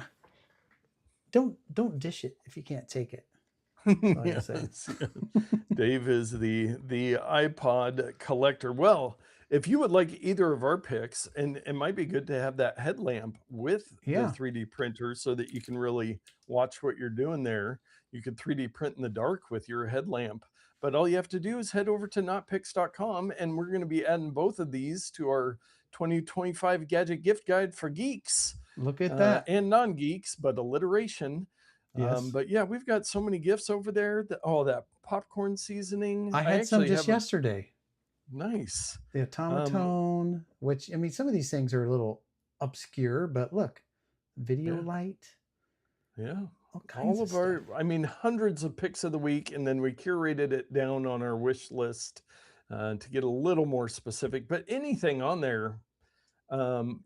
don't dish it if you can't take it. Yes. Dave is the iPod collector. Well, if you would like either of our picks, and it might be good to have that headlamp with the 3D printer so that you can really watch what you're doing there. You could 3D print in the dark with your headlamp. But all you have to do is head over to notpicks.com, and we're going to be adding both of these to our 2025 gadget gift guide for geeks. Look at that. And non-geeks, but alliteration. Yes. But yeah, we've got so many gifts over there. That popcorn seasoning. I had some just yesterday. Nice. The automaton, which, I mean, some of these things are a little obscure, but look, video light. Yeah. All of our, I mean, hundreds of picks of the week, and then we curated it down on our wish list to get a little more specific. But anything on there,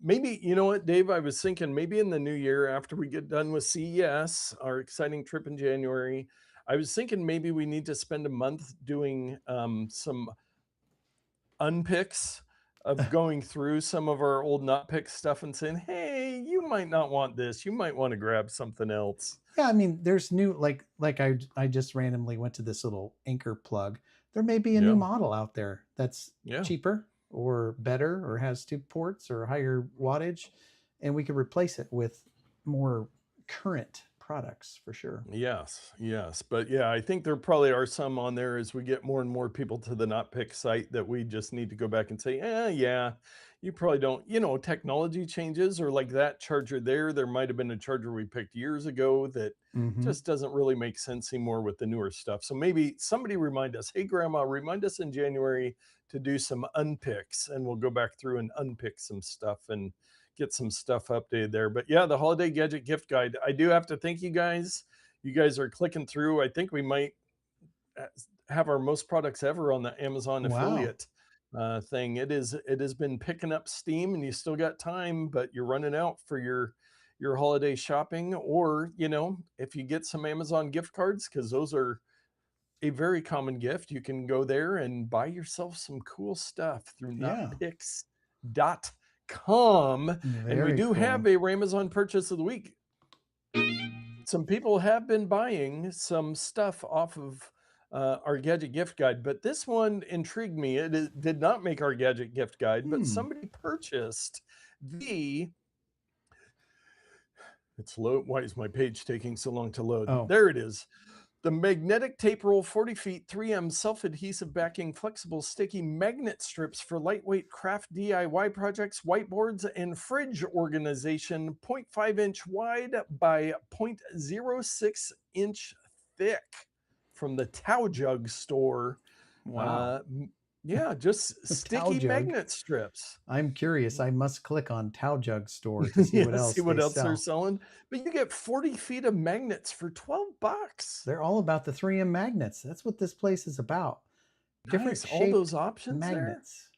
maybe, you know what, Dave, I was thinking maybe in the new year, after we get done with CES, our exciting trip in January, I was thinking maybe we need to spend a month doing some unpicks of going through some of our old not pick stuff and saying, hey, you might not want this. You might want to grab something else. Yeah, I mean, there's new, like I just randomly went to this little Anchor plug. There may be a new model out there that's cheaper or better or has 2 ports or higher wattage, and we could replace it with more current products for sure. Yes. But yeah, I think there probably are some on there as we get more and more people to the Not Pick site that we just need to go back and say, yeah, you probably don't, technology changes, or like that charger there might have been a charger we picked years ago that just doesn't really make sense anymore with the newer stuff. So maybe somebody remind us, hey, Grandma, remind us in January to do some unpicks, and we'll go back through and unpick some stuff and get some stuff updated there. But yeah, the holiday gadget gift guide, I do have to thank you guys. You guys are clicking through. I think we might have our most products ever on the Amazon affiliate thing. It has been picking up steam, and you still got time, but you're running out for your holiday shopping. Or if you get some Amazon gift cards, because those are a very common gift. You can go there and buy yourself some cool stuff through Yeah. notpicks.com. And we Very do have cool. a Ramazon purchase of the week. Some people have been buying some stuff off of our gadget gift guide, but this one intrigued me. Did not make our gadget gift guide, but somebody purchased the. It's low. Why is my page taking so long to load? Oh. There it is. The magnetic tape roll 40 feet 3M self-adhesive backing flexible sticky magnet strips for lightweight craft DIY projects, whiteboards, and fridge organization, 0.5 inch wide by 0.06 inch thick from the Tao Jug store. Wow. Yeah, just sticky magnet strips. I'm curious. I must click on Tao Jug store to see what else they're sell. selling. But you get 40 feet of magnets for $12. They're all about the 3M magnets. That's what this place is about. Different Nice. All those shaped options magnets.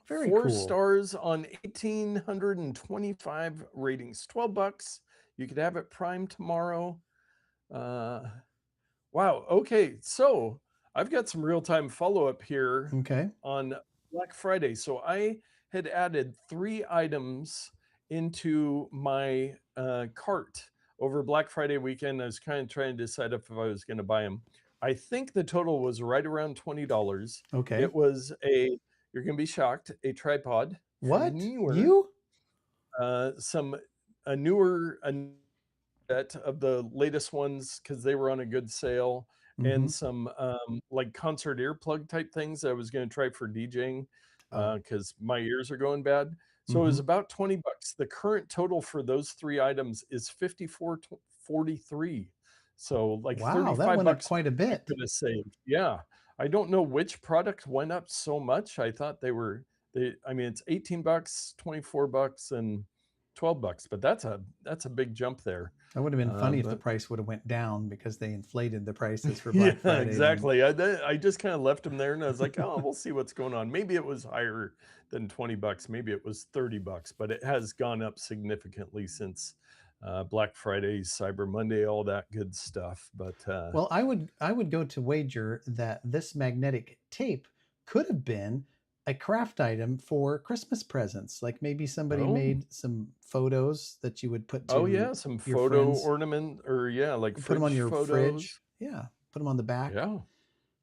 Very 4 cool. stars on 1,825 ratings. $12. You could have it Prime tomorrow. Wow. Okay. So I've got some real-time follow-up here Okay. on Black Friday. So I had added 3 items into my cart over Black Friday weekend. I was kind of trying to decide if I was going to buy them. I think the total was right around $20. Okay. It was you're going to be shocked, a tripod. What? Newer, You? A newer set of the latest ones because they were on a good sale, and some like concert earplug type things that I was going to try for DJing because my ears are going bad. So it was about $20. The current total for those 3 items is $54.43. So like Wow, $35 that went up quite a bit. could have saved. Yeah, I don't know which product went up so much. I thought I mean, it's $18, $24, and $12, but that's a big jump there. That would have been funny if the price would have went down because they inflated the prices for Black Friday. Exactly. I just kind of left them there, and I was like, oh, we'll see what's going on. Maybe it was higher than $20. Maybe it was $30, but it has gone up significantly since Black Friday, Cyber Monday, all that good stuff. But well, I would go to wager that this magnetic tape could have been a craft item for Christmas presents. Like maybe somebody made some photos that you would put to some your photo friends. ornament, or like put them on your photos. fridge. Yeah, put them on the back. Yeah.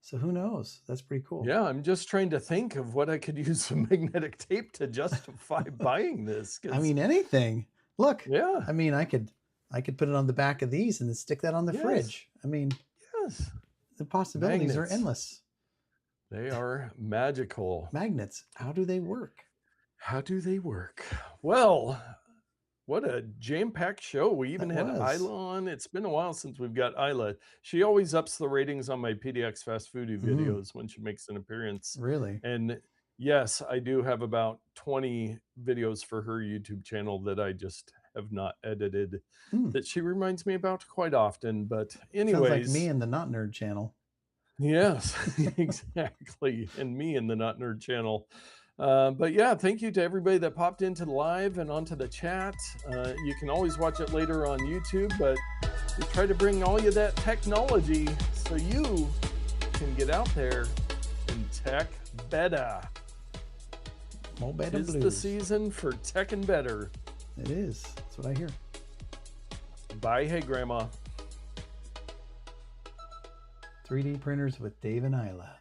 So who knows? That's pretty cool. Yeah, I'm just trying to think of what I could use some magnetic tape to justify buying this. I mean, anything. Look. Yeah. I mean, I could put it on the back of these and then stick that on the fridge. I mean, yes, the possibilities are endless. They are magical. Magnets. How do they work? How do they work? Well, what a jam-packed show. We even had Isla on. It's been a while since we've got Isla. She always ups the ratings on my PDX Fast Foodie videos when she makes an appearance. Really? And yes, I do have about 20 videos for her YouTube channel that I just have not edited that she reminds me about quite often. But anyways. Sounds like me and the Not Nerd channel. Yes, exactly. And me in the Not Nerd channel. But yeah, thank you to everybody that popped into the live and onto the chat. You can always watch it later on YouTube, but we try to bring all you that technology so you can get out there and tech better. More better It's blues. the season for tech and better. It is. That's what I hear. Bye, hey grandma. 3D printers with Dave and Isla.